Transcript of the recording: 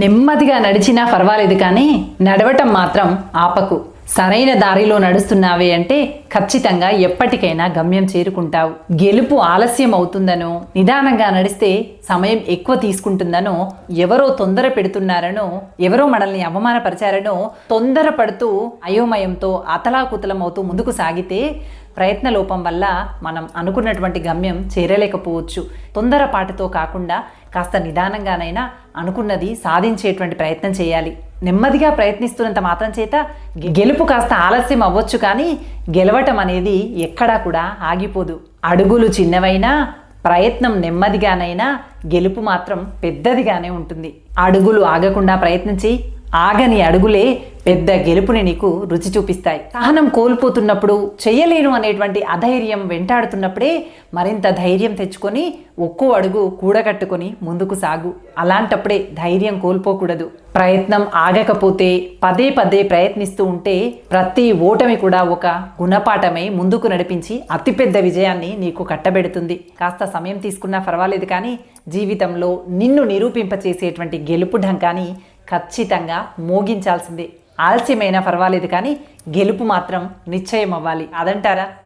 నెమ్మదిగా నడిచినా పర్వాలేదు కానీ నడవటం మాత్రం ఆపకు. సరైన దారిలో నడుస్తున్నావే అంటే ఖచ్చితంగా ఎప్పటికైనా గమ్యం చేరుకుంటావు. గెలుపు ఆలస్యం అవుతుందనో, నిదానంగా నడిస్తే సమయం ఎక్కువ తీసుకుంటుందనో, ఎవరో తొందర పెడుతున్నారనో, ఎవరో మనల్ని అవమానపరిచారనో తొందరపడుతూ అయోమయంతో అతలాకుతలం అవుతూ ముందుకు సాగితే ప్రయత్న లోపం వల్ల మనం అనుకున్నటువంటి గమ్యం చేరలేకపోవచ్చు. తొందరపాటుతో కాకుండా కాస్త నిదానంగానైనా అనుకున్నది సాధించేటువంటి ప్రయత్నం చేయాలి. నెమ్మదిగా ప్రయత్నిస్తున్నంత మాత్రం చేత గెలుపు కాస్త ఆలస్యం అవ్వచ్చు, కానీ గెలవటం అనేది ఎక్కడా కూడా ఆగిపోదు. అడుగులు చిన్నవైనా, ప్రయత్నం నెమ్మదిగానైనా గెలుపు మాత్రం పెద్దదిగానే ఉంటుంది. అడుగులు ఆగకుండా ప్రయత్నించి ఆగని అడుగులే పెద్ద గెలుపుని నీకు రుచి చూపిస్తాయి. సహనం కోల్పోతున్నప్పుడు, చెయ్యలేను అనేటువంటి అధైర్యం వెంటాడుతున్నప్పుడే మరింత ధైర్యం తెచ్చుకొని ఒక్కో అడుగు కూడగట్టుకొని ముందుకు సాగు. అలాంటప్పుడే ధైర్యం కోల్పోకూడదు. ప్రయత్నం ఆగకపోతే పదే పదే ప్రయత్నిస్తూ ఉంటే ప్రతి ఓటమి కూడా ఒక గుణపాఠమై ముందుకు నడిపించి అతిపెద్ద విజయాన్ని నీకు కట్టబెడుతుంది. కాస్త సమయం తీసుకున్నా పర్వాలేదు, కానీ జీవితంలో నిన్ను నిరూపింపచేసేటువంటి గెలుపు ఢంకాని ఖచ్చితంగా మోగించాల్సిందే. ఆలస్యమైనా పర్వాలేదు, కానీ గెలుపు మాత్రం నిశ్చయం అవ్వాలి. అదంటారా?